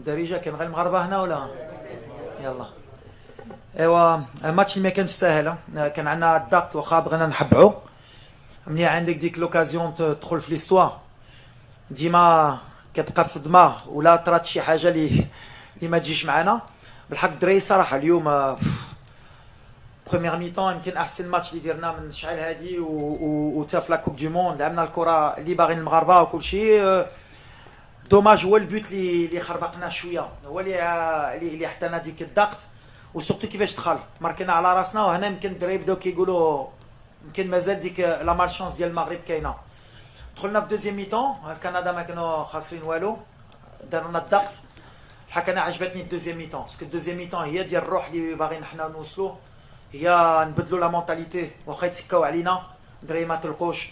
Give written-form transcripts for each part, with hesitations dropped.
الدارجه كاين غير المغاربه هنا ولا يلا. ايوا الماتش اللي ما كانش ساهل، كان عندنا الضغط واخا بغينا نحبعو. ملي عندك ديك لوكازيون تدخل في ليستوار ديما كتبقى في الدماغ ولا طرات شي حاجه اللي ما تجيش معنا. بالحق الدراري صراحه اليوم بروميير ميطون يمكن احسن ماتش اللي درنا من شحال هادي و تا في لا كوب دو موند لعبنا الكره اللي باغيين المغاربه وكل شيء. دوماج هو البوت اللي خربقنا شويه، هو اللي حطينا ديك الضغط وسورتو كيفاش دخل ماركينا على راسنا. وهنا يمكن الدراري بداو كيقولوا يمكن مازال ديك لا مالشونس ديال المغرب كاينه. دخلنا في دوزيام ميطون كندا ما كانوا خاسرين والو، دارنا الضغط. الحق انا عجبتني الدوزيام ميطون باسكو الدوزيام ميطون هي ديال الروح اللي باغيين حنا نوصلوا، هي نبدلوا لا مونتاليتي واخا يتكاو علينا الدراري ما تلقوش.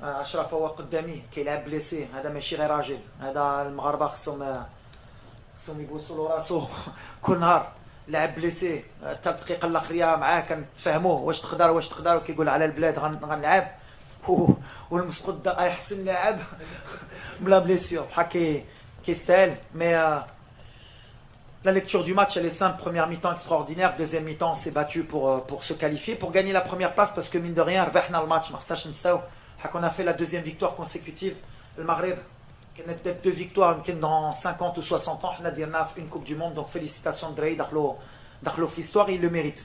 اشرف هو قدامي كيلعب بليسي، هذا ماشي غير راجل، هذا المغاربه خصهم يبوسوا له راسو كل نهار. لعب بليسي حتى الدقيقه الاخريه معاه كنتفاهموه واش تقدر كيقول على البلاد غنلعب والمسقط دا احسن لاعب بلا بليسيور بحال كيستاهل. مي la lecture du match elle est simple. Première mi-temps extraordinaire, deuxième mi-temps on s'est battu pour se qualifier, pour gagner la première place parce que mine de rien ربحنا الماتش ما خصناش نساو. On a fait la deuxième victoire consécutive. Le Maghreb, كانت peut-être 2 victoires يمكن dans 50 ou 60 ans. حنا درنا في une coupe du monde, donc félicitations الدراري دخلوا في l'histoire, ils le méritent.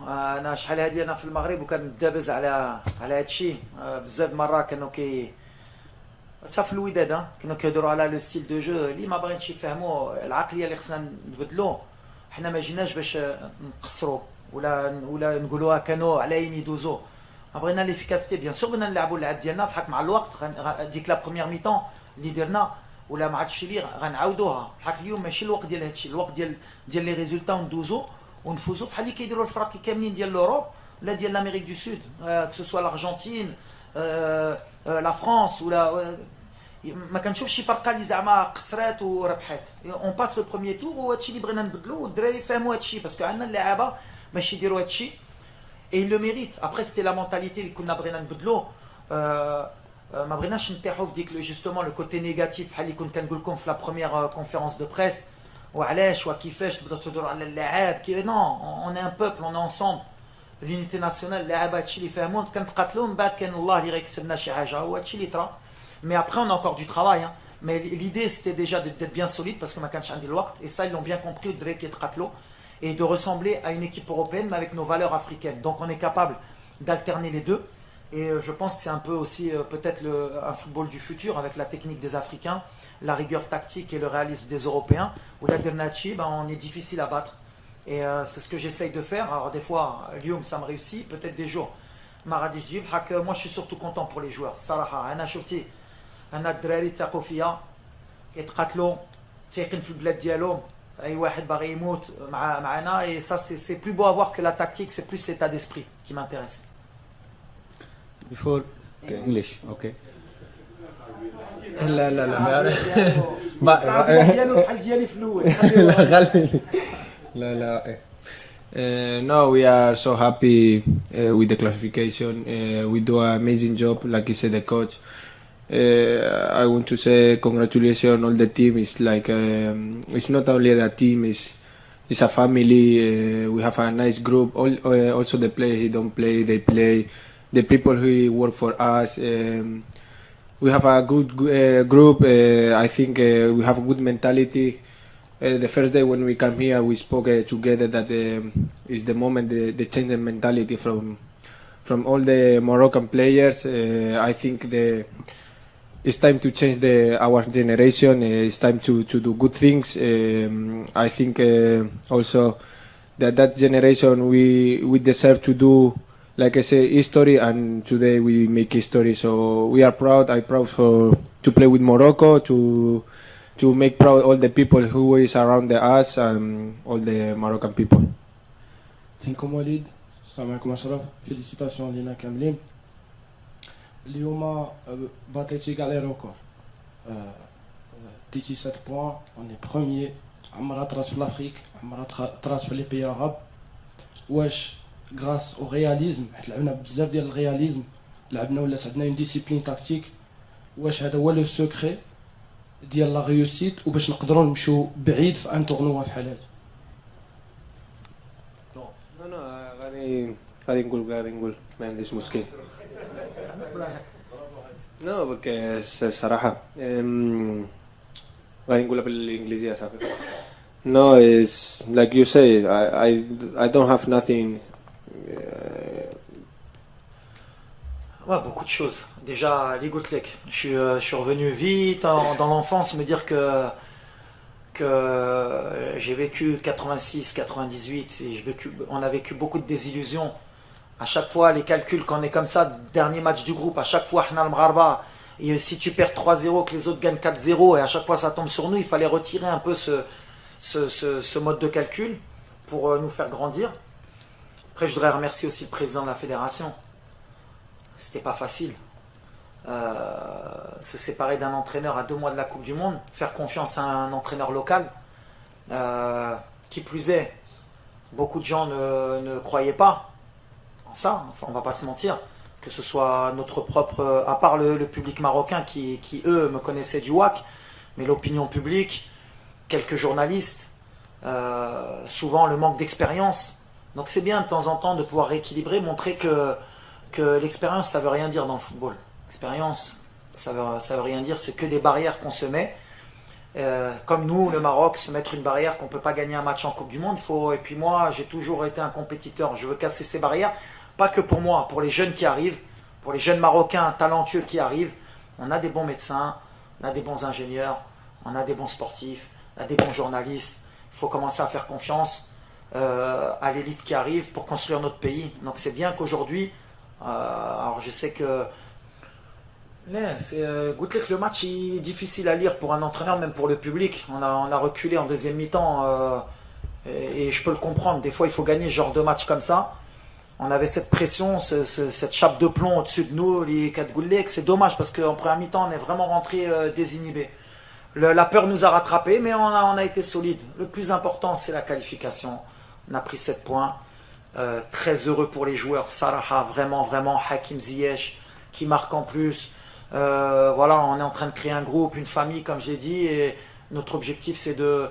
انا شحال هادي انا في المغرب وكندابز على هادشي بزاف مرات كانوا حتى في الوداد كانوا كيهضروا على لو ستيل دو جو اللي ما باغينش يفهموا العقليه اللي خصنا نبدلو. حنا ما جيناش باش نقصروا ولا نقولوها كانوا على عين يدوزو. بغينا ليفيكاسيتي بيان سور، بغينا نلعبوا اللعب ديالنا بحال مع الوقت. ديك لا بروميير ميطون اللي درنا ولا ما عادش اللي غنعاودوها. بحال اليوم ماشي الوقت ديال هادشي، الوقت ديال لي ريزولتا وندوزو ونفوزوا بحال اللي كيديروا الفرق كاملين ديال لوروب ولا ديال لامريك دو سود، كو سوا الارجنتين لا فرانس ولا ما كنشوفش شي فرقه اللي زعما قصرات وربحات. اون باس لو بروميير تور وهادشي اللي بغينا نبدلو والدراري يفهموا هادشي باسكو عندنا اللعابه ماشي يديروا هادشي. Et il le mérite. Après, c'était la mentalité qu'on a besoin de l'eau. ما بغيناش نتاحوا في ديك justement le côté négatif بحال اللي كنت كنقول لكم في la première conférence de presse وعلاش وكيفاش تبدا تهضر على اللاعب كي نو on est un peuple on est ensemble l'unité nationale. اللاعب هادشي اللي فهموه كنتقاتلوا من بعد كان الله اللي غيكتب لنا شي حاجه هو هادشي اللي طرا. Mais après on a encore du travail mais l'idée c'était déjà d'être bien solide parce que ما كانش عندي الوقت et ça ils l'ont bien compris الدراري كيتقاتلوا et de ressembler à une équipe européenne mais avec nos valeurs africaines. Donc on est capable d'alterner les deux et je pense que c'est un peu aussi peut-être un football du futur avec la technique des Africains, la rigueur tactique et le réalisme des Européens. Ou la Dernachi, on est difficile à battre et c'est ce que j'essaye de faire. Alors des fois, Lyon ça me réussit, peut-être des jours Maradi Djib. Moi je suis surtout content pour les joueurs. Salaha, أنا شفتي أنا الدراري تاقوا فيا يتقاتلوا تايقين في البلاد ديالهم. اي واحد باغي يموت معنا et ça c'est plus beau à voir que la tactique, c'est plus l'état d'esprit qui m'intéresse. Before English, okay. لا ديالو بحال ديالي في الاول. لا no, we are so happy with the classification. We do an amazing job, like you said, the coach. I want to say congratulations all the team. It's like it's not only the team, it's a family. We have a nice group. Also the players who don't play, they play. The people who work for us. We have a good group. I think we have a good mentality. The first day when we come here, we spoke together that is the moment the change in mentality from all the Moroccan players. I think it's time to change our generation. It's time to do good things. I think also that generation we deserve to do, like I say, history, and today we make history. So we are proud. I'm proud to play with Morocco, to make proud all the people who is around us and all the Moroccan people. Thank you Walid. Salam alaikum Ashraf. Félicitations لينا كاملين. اليوم باتيتي كاع لي ريكورد. ديتي 7 بوان، on est premier. عمرها طراس في لافريك، عمرها طراس في لي بي عرب. واش غراس او رياليزم، حيت لعبنا بزاف ديال الرياليزم، لعبنا ولات عندنا اون ديسيبلين تاكتيك. واش هذا هو لو سوكري؟ ديال لا ريوسيت وباش نقدروا نمشيو بعيد في ان تورنوا بحال هذا. No, no, غادي نقول ما عنديش مشكل. No, porque الصراحة غادي نقولها بالإنجليزية صافي. No, it's like you say, I don't have nothing. Ouais, beaucoup de choses. Déjà, les Goutlek. Je suis revenu vite dans l'enfance, me dire que j'ai vécu 86, 98, et on a vécu beaucoup de désillusions. À chaque fois, les calculs, quand on est comme ça, dernier match du groupe, à chaque fois, et si tu perds 3-0, que les autres gagnent 4-0, et à chaque fois ça tombe sur nous, il fallait retirer un peu ce mode de calcul pour nous faire grandir. Après, je voudrais remercier aussi le président de la fédération. C'était pas facile. Se séparer d'un entraîneur à 2 mois de la Coupe du Monde, faire confiance à un entraîneur local, qui plus est, beaucoup de gens ne croyaient pas en ça, enfin, on va pas se mentir, que ce soit notre propre, à part le public marocain qui eux me connaissaient du WAC, mais l'opinion publique, quelques journalistes, souvent le manque d'expérience. Donc c'est bien de temps en temps de pouvoir rééquilibrer, montrer que l'expérience ça veut rien dire dans le football. L'expérience ça veut rien dire, c'est que des barrières qu'on se met. Comme nous, le Maroc, se mettre une barrière qu'on ne peut pas gagner un match en Coupe du Monde. Et puis moi, j'ai toujours été un compétiteur. Je veux casser ces barrières, pas que pour moi, pour les jeunes qui arrivent, pour les jeunes Marocains talentueux qui arrivent. On a des bons médecins, on a des bons ingénieurs, on a des bons sportifs, on a des bons journalistes. Il faut commencer à faire confiance à l'élite qui arrive pour construire notre pays. Donc c'est bien qu'aujourd'hui, alors je sais que Goutlek, le match est difficile à lire pour un entraîneur, même pour le public. On a reculé en deuxième mi-temps et je peux le comprendre. Des fois, il faut gagner ce genre de match comme ça. On avait cette pression, cette chape de plomb au-dessus de nous, les 4 Goutlek. C'est dommage parce qu'en première mi-temps, on est vraiment rentré désinhibé. La peur nous a rattrapés, mais on a été solide. Le plus important, c'est la qualification. On a pris 7 points. Très heureux pour les joueurs. Saraha, vraiment, vraiment. Hakim Ziyech, qui marque en plus. Voilà, on est en train de créer un groupe, une famille, comme j'ai dit, et notre objectif c'est de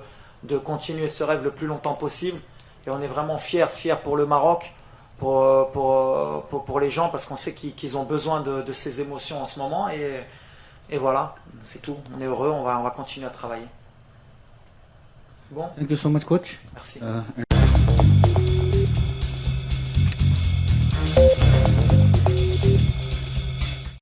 continuer ce rêve le plus longtemps possible. Et on est vraiment fiers pour le Maroc, pour les gens, parce qu'on sait qu'ils ont besoin de ces émotions en ce moment. Et voilà, c'est tout. On est heureux, on va continuer à travailler. Bon, Thank you so much, coach. merci.